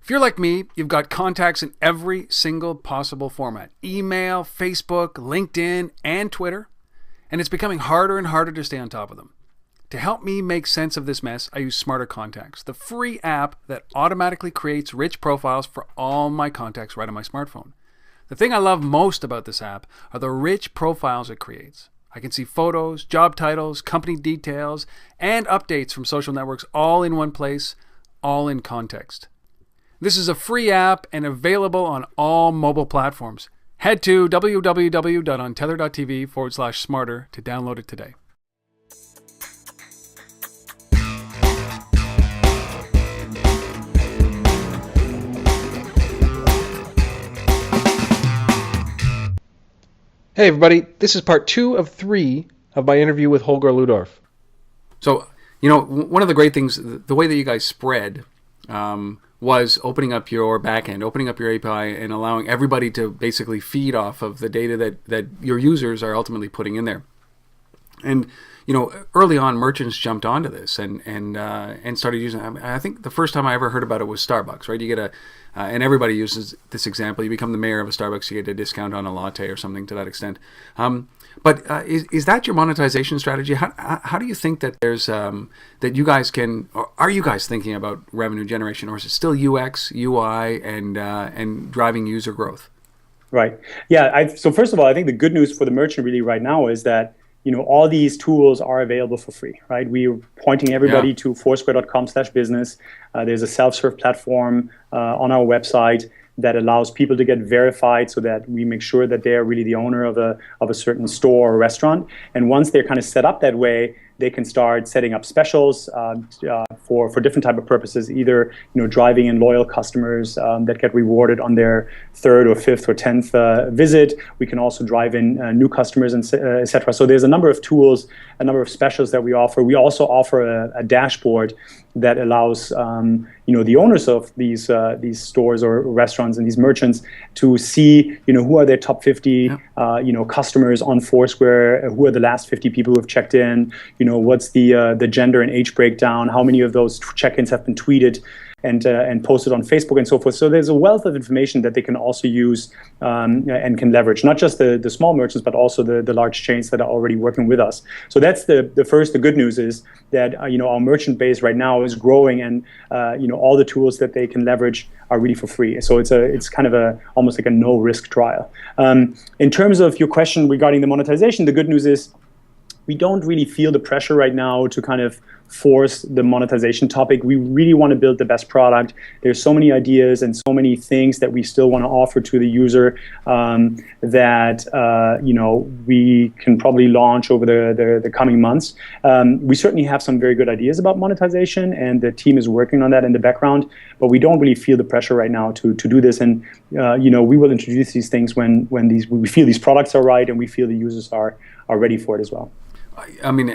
If you're like me, you've got contacts in every single possible format: email, Facebook, LinkedIn, and Twitter. And it's becoming harder and harder to stay on top of them. To help me make sense of this mess, I use Smarter Contacts, the free app that automatically creates rich profiles for all my contacts right on my smartphone. The thing I love most about this app are the rich profiles it creates. I can see photos, job titles, company details, and updates from social networks all in one place, all in context. This is a free app and available on all mobile platforms. Head to www.untether.tv/smarter to download it today. Hey everybody, this is part 2 of 3 of my interview with Holger Ludorf. So, one of the great things, the way that you guys spread was opening up your backend, opening up your API, and allowing everybody to basically feed off of the data that your users are ultimately putting in there. And early on, merchants jumped onto this and started using it. I think the first time I ever heard about it was Starbucks, right? You get and everybody uses this example. You become the mayor of a Starbucks, you get a discount on a latte or something to that extent. But is that your monetization strategy? How do you think that there's that you guys can, or are you guys thinking about revenue generation, or is it still UX, UI, and driving user growth? Right. Yeah. So first of all, I think the good news for the merchant really right now is that all these tools are available for free, right? We're pointing everybody to foursquare.com/business. There's a self-serve platform on our website that allows people to get verified so that we make sure that they're really the owner of a certain store or restaurant. And once they're kind of set up that way, they can start setting up specials for different type of purposes, either driving in loyal customers that get rewarded on their 3rd or 5th or 10th visit. We can also drive in new customers, and etc. So there's a number of tools, a number of specials that we offer. We also offer a dashboard that allows the owners of these stores or restaurants and these merchants to see who are their top 50 customers on Foursquare, who are the last 50 people who have checked in, what's the gender and age breakdown, how many of those check-ins have been tweeted and posted on Facebook and so forth. So there's a wealth of information that they can also use and can leverage, not just the small merchants, but also the large chains that are already working with us. So that's the good news is that our merchant base right now is growing, and all the tools that they can leverage are really for free. So it's kind of almost like a no risk trial. In terms of your question regarding the monetization, the good news is we don't really feel the pressure right now to kind of force the monetization topic. We really want to build the best product. There's so many ideas and so many things that we still want to offer to the user that we can probably launch over the coming months. We certainly have some very good ideas about monetization, and the team is working on that in the background. But we don't really feel the pressure right now to do this. And we will introduce these things when we feel these products are right and we feel the users are ready for it as well. I mean,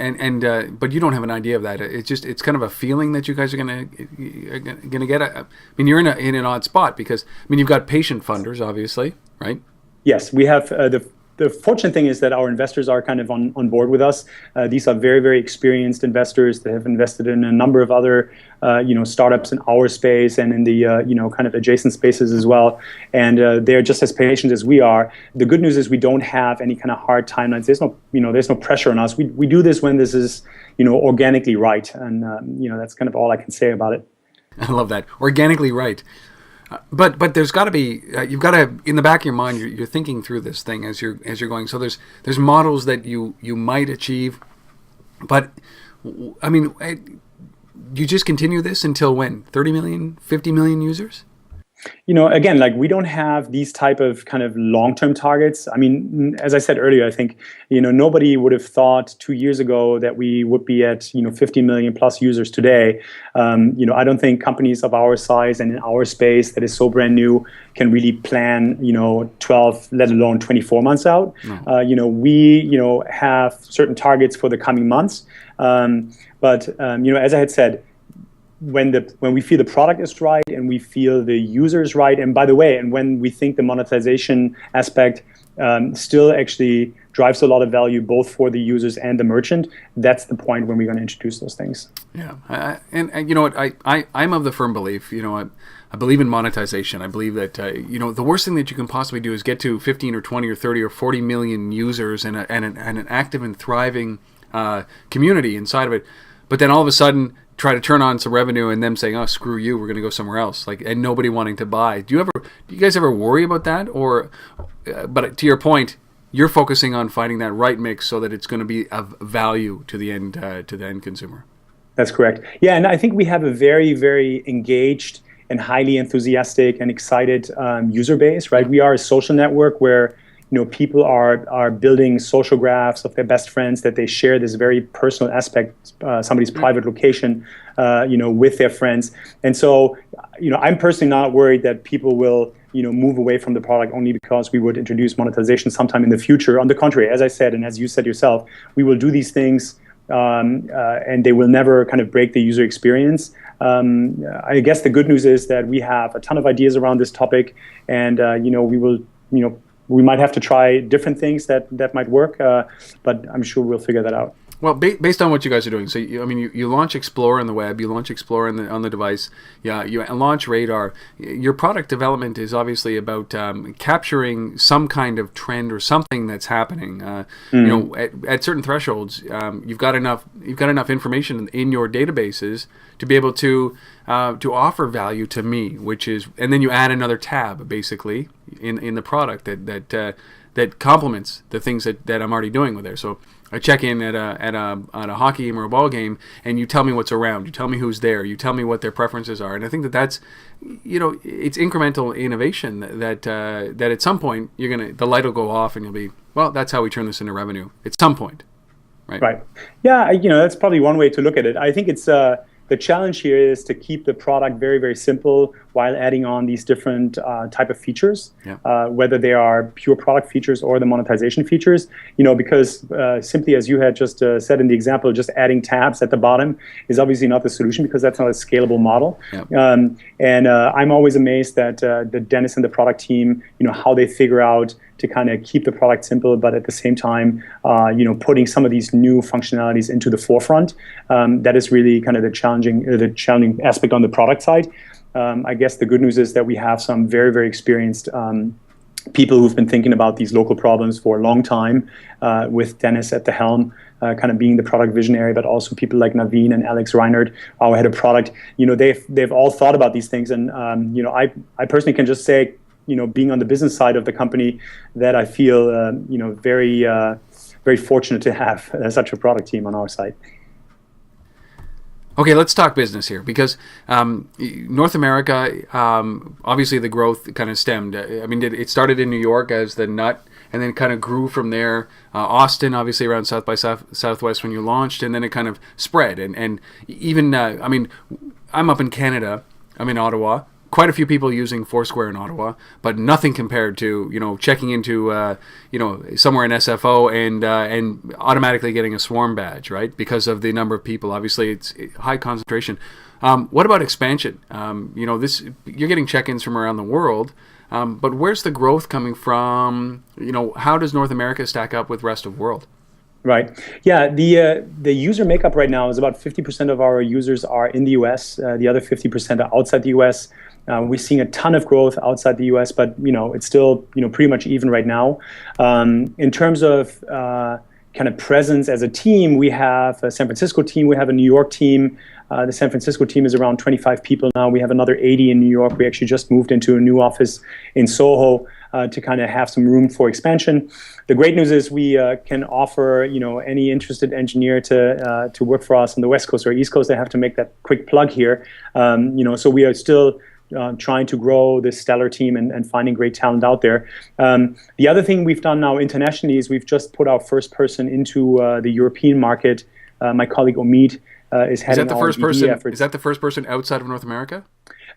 but you don't have an idea of that. It's kind of a feeling that you guys are gonna get. I mean, you're in an odd spot because you've got patient funders, obviously, right? Yes, we have the fortunate thing is that our investors are kind of on board with us. These are very, very experienced investors that have invested in a number of other startups in our space and in the kind of adjacent spaces as well. And they're just as patient as we are. The good news is we don't have any kind of hard timelines. There's no pressure on us. We do this when this is organically right, and that's kind of all I can say about it. I love that, organically right. But there's got to be you've got to, in the back of your mind, you're thinking through this thing as you're going. So there's models that you might achieve, but I mean, you just continue this until when? 30 million, 50 million users? Again, like we don't have these type of kind of long-term targets. I mean, as I said earlier, I think, nobody would have thought 2 years ago that we would be at, 50 million plus users today. I don't think companies of our size and in our space that is so brand new can really plan, 12, let alone 24 months out. No. We, have certain targets for the coming months. But as I had said, when we feel the product is right and we feel the user is right, and by the way, and when we think the monetization aspect still actually drives a lot of value both for the users and the merchant, that's the point when we're going to introduce those things. Yeah, and you know what, I'm of the firm belief, I believe in monetization. I believe that the worst thing that you can possibly do is get to 15 or 20 or 30 or 40 million users and an active and thriving community inside of it, but then all of a sudden try to turn on some revenue and them saying, "Oh, screw you, we're going to go somewhere else," and nobody wanting to buy. Do you guys ever worry about that? Or, but to your point, you're focusing on finding that right mix so that it's going to be of value to the end consumer. That's correct. Yeah, and I think we have a very, very engaged and highly enthusiastic and excited user base, right? We are a social network where people are building social graphs of their best friends that they share this very personal aspect, somebody's private location, with their friends. And so, I'm personally not worried that people will move away from the product only because we would introduce monetization sometime in the future. On the contrary, as I said, and as you said yourself, we will do these things and they will never kind of break the user experience. I guess the good news is that we have a ton of ideas around this topic, and we might have to try different things that might work, but I'm sure we'll figure that out. Well, based on what you guys are doing, so you launch Explore on the web, you launch Explore on the device, you launch Radar. Your product development is obviously about capturing some kind of trend or something that's happening. At certain thresholds, you've got enough information in your databases to be able to offer value to me, and then you add another tab basically in the product that complements the things that I'm already doing with there. So I check in at a hockey game or a ball game, and you tell me what's around. You tell me who's there. You tell me what their preferences are. And I think that's it's incremental innovation that at some point the light will go off, and you'll be, well, that's how we turn this into revenue at some point, right? Right. Yeah. That's probably one way to look at it. I think it's the challenge here is to keep the product very, very simple while adding on these different type of features, whether they are pure product features or the monetization features, because simply as you had just said in the example, just adding tabs at the bottom is obviously not the solution because that's not a scalable model. And I'm always amazed that the Dennis and the product team, how they figure out to kind of keep the product simple, but at the same time, putting some of these new functionalities into the forefront. That is really kind of the challenging aspect on the product side. I guess the good news is that we have some very, very experienced people who've been thinking about these local problems for a long time, with Dennis at the helm, kind of being the product visionary, but also people like Naveen and Alex Reinhardt, our head of product. They've all thought about these things, and I personally can just say, being on the business side of the company, that I feel very very fortunate to have such a product team on our side. Okay, let's talk business here, because North America, obviously the growth kind of stemmed. It started in New York as the nut, and then kind of grew from there. Austin, obviously around South by Southwest when you launched, and then it kind of spread. And even, I'm up in Canada. I'm in Ottawa. Quite a few people using Foursquare in Ottawa, but nothing compared to checking into somewhere in SFO and automatically getting a swarm badge, right? Because of the number of people. Obviously, it's high concentration. What about expansion? You're getting check-ins from around the world, but where's the growth coming from? How does North America stack up with rest of world? Right. Yeah. The user makeup right now is about 50% of our users are in the US. The other 50% are outside the US. We're seeing a ton of growth outside the US, but it's still pretty much even right now. In terms of kind of presence as a team, we have a San Francisco team, we have a New York team. The San Francisco team is around 25 people now. We have another 80 in New York. We actually just moved into a new office in Soho to kind of have some room for expansion. The great news is we can offer any interested engineer to work for us on the West Coast or East Coast. I have to make that quick plug here. So we are still trying to grow this stellar team and finding great talent out there. The other thing we've done now internationally is we've just put our first person into the European market. My colleague Omid is heading our BD efforts. Is that the first person outside of North America?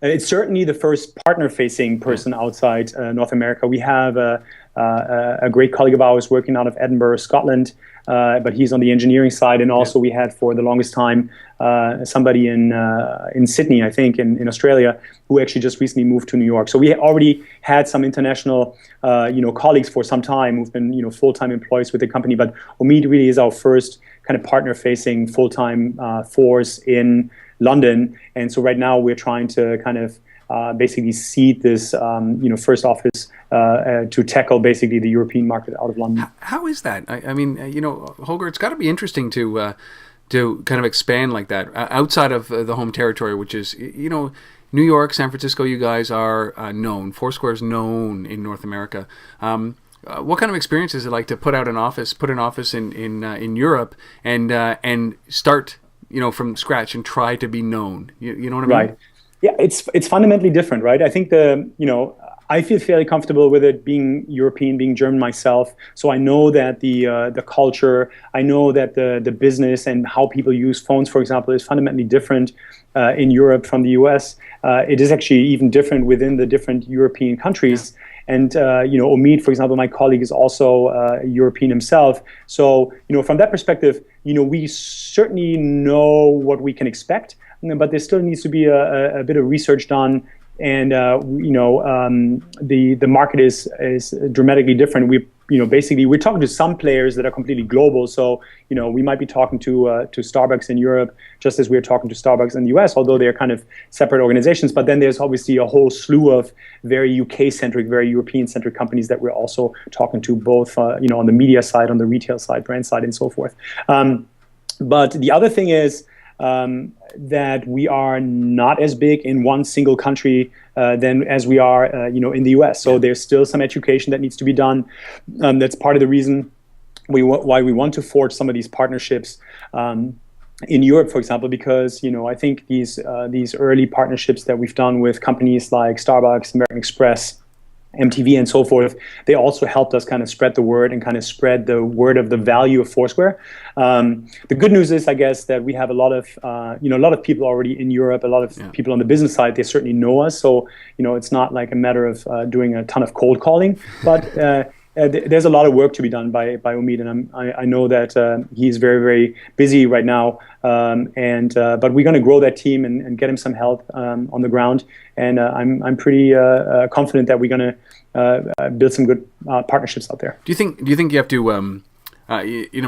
It's certainly the first partner-facing person outside North America. We have a great colleague of ours working out of Edinburgh, Scotland, but he's on the engineering side. And also we had for the longest time somebody in Sydney, I think, in Australia, who actually just recently moved to New York. So we already had some international colleagues for some time who've been full-time employees with the company. But Omid really is our first kind of partner-facing full-time force in London. And so right now we're trying to kind of basically seed this first office to tackle basically the European market out of London. How is that? I mean, Holger, it's got to be interesting to kind of expand like that outside of the home territory, which is, New York, San Francisco. You guys are known. Foursquare is known in North America. What kind of experience is it like to put an office in Europe and start from scratch and try to be known? You know what I mean? Right. Yeah, it's fundamentally different, right? I think I feel fairly comfortable with it being European, being German myself. So I know that the culture, I know that the business and how people use phones, for example, is fundamentally different in Europe from the US. It is actually even different within the different European countries. Yeah. And Omid, for example, my colleague, is also European himself. So from that perspective, we certainly know what we can expect, but there still needs to be a bit of research done. And the market is dramatically different. Basically we're talking to some players that are completely global. So we might be talking to Starbucks in Europe just as we're talking to Starbucks in the US, although they're kind of separate organizations. But then there's obviously a whole slew of very UK-centric, very European-centric companies that we're also talking to, both on the media side, on the retail side, brand side, and so forth. But the other thing is, that we are not as big in one single country than as we are, in the US. So there's still some education that needs to be done. That's part of the reason why we want to forge some of these partnerships in Europe, for example, because I think these early partnerships that we've done with companies like Starbucks, American Express, MTV, and so forth, they also helped us kind of spread the word and kind of spread the word of the value of Foursquare. The good news is, I guess, that we have a lot of people already in Europe, a lot of people on the business side. They certainly know us, so it's not like a matter of doing a ton of cold calling, but there's a lot of work to be done by Omid, and I know that he's very, very busy right now. But we're going to grow that team and get him some help on the ground. And I'm pretty confident that we're going to build some good partnerships out there. Do you think you have to,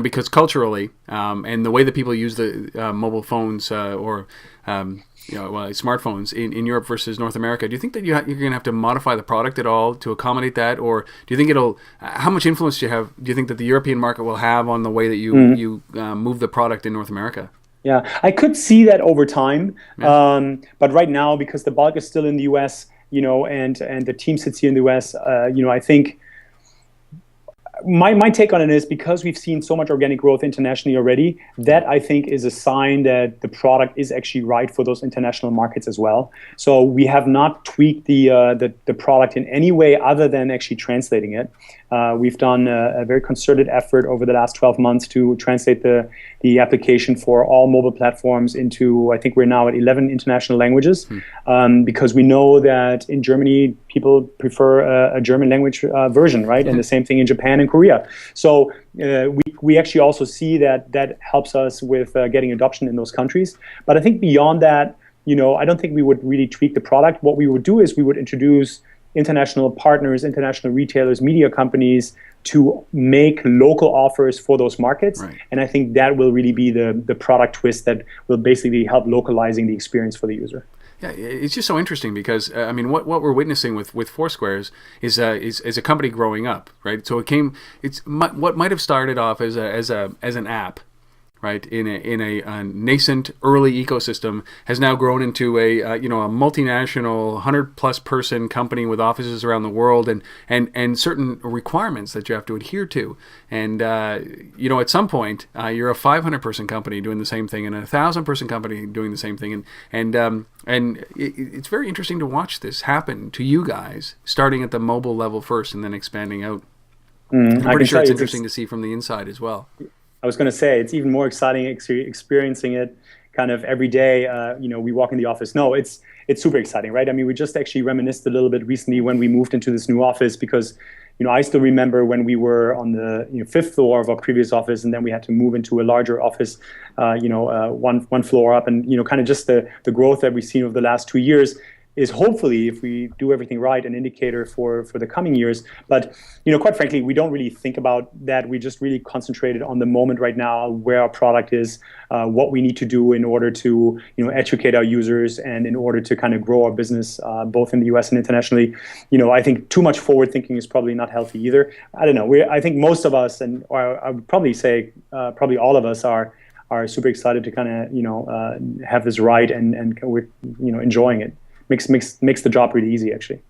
because culturally and the way that people use the mobile phones or smartphones in Europe versus North America, do you think that you're going to have to modify the product at all to accommodate that, or do you think how much influence do you think that the European market will have on the way that you move the product in North America? Yeah, I could see that over time, but right now, because the bulk is still in the US, and the team sits here in the US, I think my take on it is, because we've seen so much organic growth internationally already, that I think is a sign that the product is actually right for those international markets as well. So we have not tweaked the product in any way other than actually translating it. We've done a very concerted effort over the last 12 months to translate the application for all mobile platforms into, I think we're now at 11 international languages, because we know that in Germany, people prefer a German language version, right? And the same thing in Japan and Korea. So we actually also see that helps us with getting adoption in those countries. But I think beyond that, I don't think we would really tweak the product. What we would do is we would introduce international partners, international retailers, media companies to make local offers for those markets. Right. And I think that will really be the product twist that will basically help localizing the experience for the user. Yeah, it's just so interesting because what we're witnessing with Foursquare is a company growing up, right? So what might have started off as an app, right, in a nascent early ecosystem, has now grown into a multinational 100+ person company with offices around the world and certain requirements that you have to adhere to. And at some point you're a 500 person company doing the same thing and a 1,000 person company doing the same thing. And it's very interesting to watch this happen to you guys, starting at the mobile level first and then expanding out. I'm pretty sure it's interesting to see from the inside as well. I was going to say, it's even more exciting experiencing it kind of every day. We walk in the office. No, it's super exciting, right? I mean, we just actually reminisced a little bit recently when we moved into this new office, because I still remember when we were on the 5th floor of our previous office, and then we had to move into a larger office, one floor up, and kind of just the growth that we've seen over the last 2 years. is hopefully, if we do everything right, an indicator for the coming years. But quite frankly, we don't really think about that. We just really concentrated on the moment right now, where our product is, what we need to do in order to educate our users, and in order to kind of grow our business both in the US and internationally. I think too much forward thinking is probably not healthy either. I don't know. I think most of us, and I would probably say probably all of us are super excited to kind of have this right, and we're enjoying it. Makes the job really easy, actually.